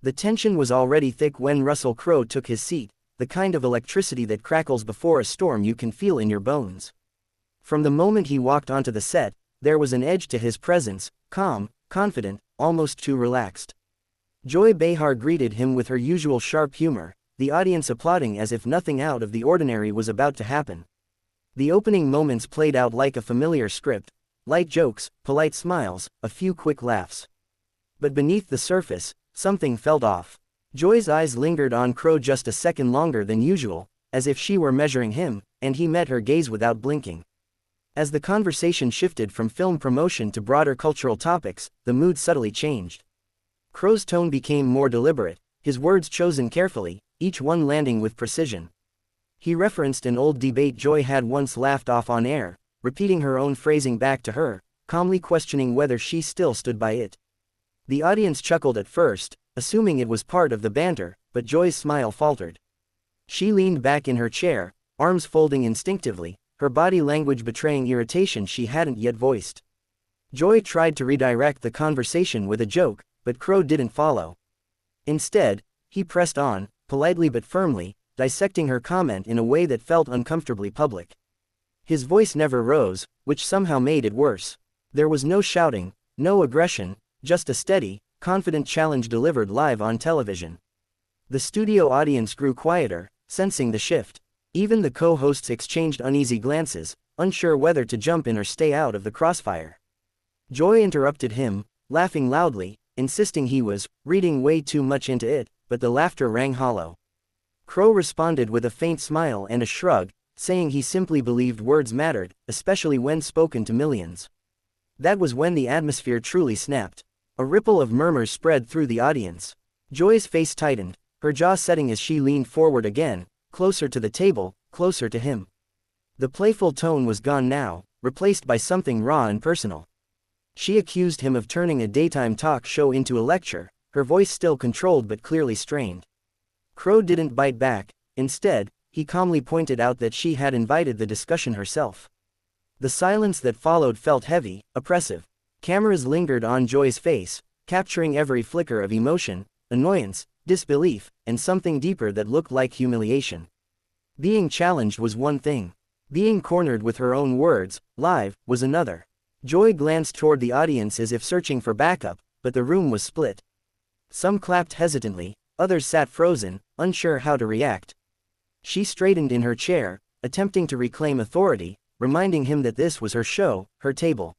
The tension was already thick when Russell Crowe took his seat, the kind of electricity that crackles before a storm you can feel in your bones. From the moment he walked onto the set, there was an edge to his presence, calm, confident, almost too relaxed. Joy Behar greeted him with her usual sharp humor, the audience applauding as if nothing out of the ordinary was about to happen. The opening moments played out like a familiar script, light jokes, polite smiles, a few quick laughs. But beneath the surface, something felt off. Joy's eyes lingered on Crowe just a second longer than usual, as if she were measuring him, and he met her gaze without blinking. As the conversation shifted from film promotion to broader cultural topics, the mood subtly changed. Crowe's tone became more deliberate, his words chosen carefully, each one landing with precision. He referenced an old debate Joy had once laughed off on air, repeating her own phrasing back to her, calmly questioning whether she still stood by it. The audience chuckled at first, assuming it was part of the banter, but Joy's smile faltered. She leaned back in her chair, arms folding instinctively, her body language betraying irritation she hadn't yet voiced. Joy tried to redirect the conversation with a joke, but Crowe didn't follow. Instead, he pressed on, politely but firmly, dissecting her comment in a way that felt uncomfortably public. His voice never rose, which somehow made it worse. There was no shouting, no aggression, just a steady, confident challenge delivered live on television. The studio audience grew quieter, sensing the shift. Even the co-hosts exchanged uneasy glances, unsure whether to jump in or stay out of the crossfire. Joy interrupted him, laughing loudly, insisting he was reading way too much into it, but the laughter rang hollow. Crowe responded with a faint smile and a shrug, saying he simply believed words mattered, especially when spoken to millions. That was when the atmosphere truly snapped. A ripple of murmurs spread through the audience. Joy's face tightened, her jaw setting as she leaned forward again, closer to the table, closer to him. The playful tone was gone now, replaced by something raw and personal. She accused him of turning a daytime talk show into a lecture, her voice still controlled but clearly strained. Crowe didn't bite back. Instead, he calmly pointed out that she had invited the discussion herself. The silence that followed felt heavy, oppressive. Cameras lingered on Joy's face, capturing every flicker of emotion, annoyance, disbelief, and something deeper that looked like humiliation. Being challenged was one thing. Being cornered with her own words, live, was another. Joy glanced toward the audience as if searching for backup, but the room was split. Some clapped hesitantly, others sat frozen, unsure how to react. She straightened in her chair, attempting to reclaim authority, reminding him that this was her show, her table.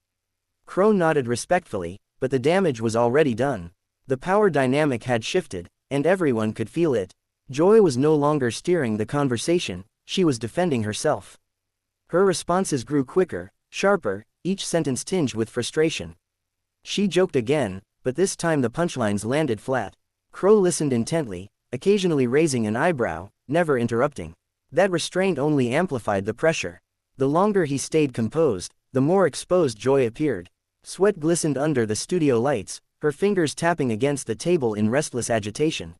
Crowe nodded respectfully, but the damage was already done. The power dynamic had shifted, and everyone could feel it. Joy was no longer steering the conversation, she was defending herself. Her responses grew quicker, sharper, each sentence tinged with frustration. She joked again, but this time the punchlines landed flat. Crowe listened intently, occasionally raising an eyebrow, never interrupting. That restraint only amplified the pressure. The longer he stayed composed, the more exposed Joy appeared. Sweat glistened under the studio lights, her fingers tapping against the table in restless agitation.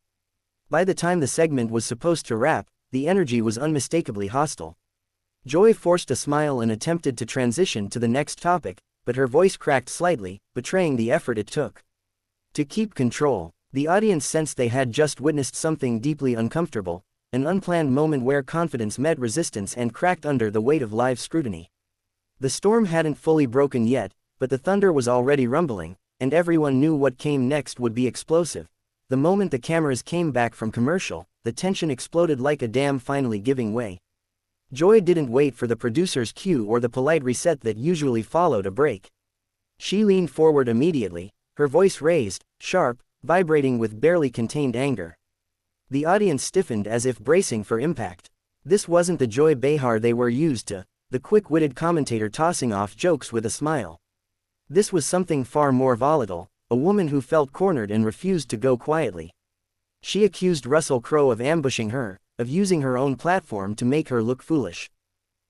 By the time the segment was supposed to wrap, the energy was unmistakably hostile. Joy forced a smile and attempted to transition to the next topic, but her voice cracked slightly, betraying the effort it took to keep control. The audience sensed they had just witnessed something deeply uncomfortable, an unplanned moment where confidence met resistance and cracked under the weight of live scrutiny. The storm hadn't fully broken yet, but the thunder was already rumbling, and everyone knew what came next would be explosive. The moment the cameras came back from commercial, the tension exploded like a dam finally giving way. Joy didn't wait for the producer's cue or the polite reset that usually followed a break. She leaned forward immediately, her voice raised, sharp, vibrating with barely contained anger. The audience stiffened as if bracing for impact. This wasn't the Joy Behar they were used to, the quick-witted commentator tossing off jokes with a smile. This was something far more volatile, a woman who felt cornered and refused to go quietly. She accused Russell Crowe of ambushing her, of using her own platform to make her look foolish.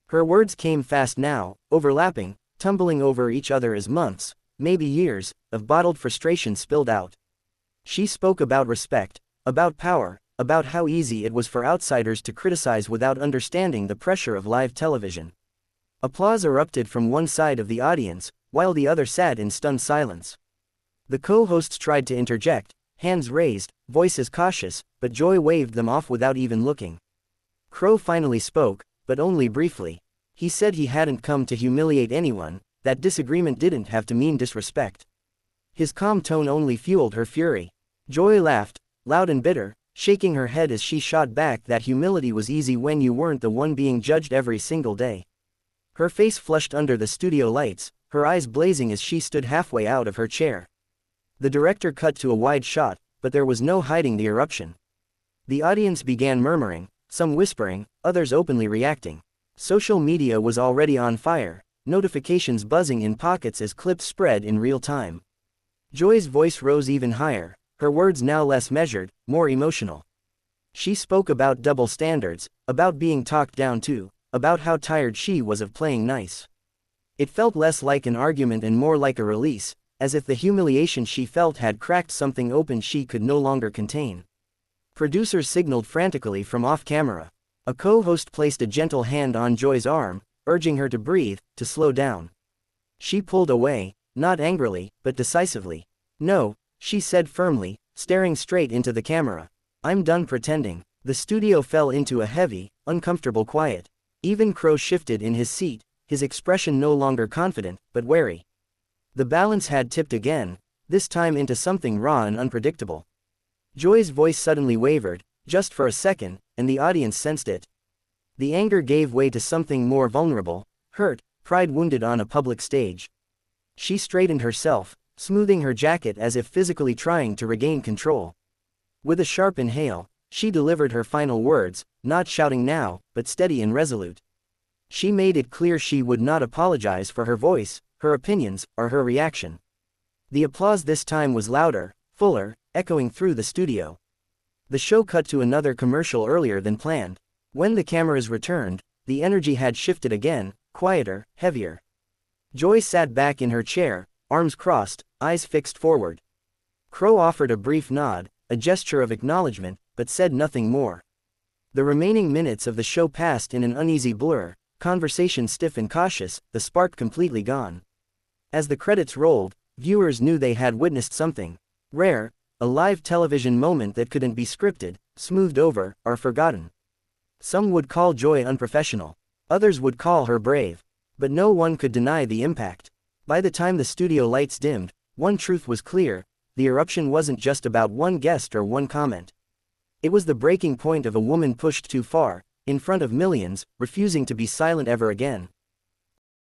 Her words came fast now, overlapping, tumbling over each other as months, maybe years, of bottled frustration spilled out. She spoke about respect, about power, about how easy it was for outsiders to criticize without understanding the pressure of live television. Applause erupted from one side of the audience, while the other sat in stunned silence. The co-hosts tried to interject, hands raised, voices cautious, but Joy waved them off without even looking. Crowe finally spoke, but only briefly. He said he hadn't come to humiliate anyone, that disagreement didn't have to mean disrespect. His calm tone only fueled her fury. Joy laughed, loud and bitter, shaking her head as she shot back that humility was easy when you weren't the one being judged every single day. Her face flushed under the studio lights, her eyes blazing as she stood halfway out of her chair. The director cut to a wide shot, but there was no hiding the eruption. The audience began murmuring, some whispering, others openly reacting. Social media was already on fire, notifications buzzing in pockets as clips spread in real time. Joy's voice rose even higher, her words now less measured, more emotional. She spoke about double standards, about being talked down to, about how tired she was of playing nice. It felt less like an argument and more like a release, as if the humiliation she felt had cracked something open she could no longer contain. Producers signaled frantically from off-camera. A co-host placed a gentle hand on Joy's arm, urging her to breathe, to slow down. She pulled away, not angrily, but decisively. "No," she said firmly, staring straight into the camera. "I'm done pretending." The studio fell into a heavy, uncomfortable quiet. Even Crowe shifted in his seat, his expression no longer confident, but wary. The balance had tipped again, this time into something raw and unpredictable. Joy's voice suddenly wavered, just for a second, and the audience sensed it. The anger gave way to something more vulnerable, hurt, pride wounded on a public stage. She straightened herself, smoothing her jacket as if physically trying to regain control. With a sharp inhale, she delivered her final words, not shouting now, but steady and resolute. She made it clear she would not apologize for her voice, her opinions, or her reaction. The applause this time was louder, fuller, echoing through the studio. The show cut to another commercial earlier than planned. When the cameras returned, the energy had shifted again, quieter, heavier. Joy sat back in her chair, arms crossed, eyes fixed forward. Crowe offered a brief nod, a gesture of acknowledgement, but said nothing more. The remaining minutes of the show passed in an uneasy blur, conversation stiff and cautious, the spark completely gone. As the credits rolled, viewers knew they had witnessed something rare, a live television moment that couldn't be scripted, smoothed over, or forgotten. Some would call Joy unprofessional. Others would call her brave. But no one could deny the impact. By the time the studio lights dimmed, one truth was clear: the eruption wasn't just about one guest or one comment. It was the breaking point of a woman pushed too far, in front of millions, refusing to be silent ever again.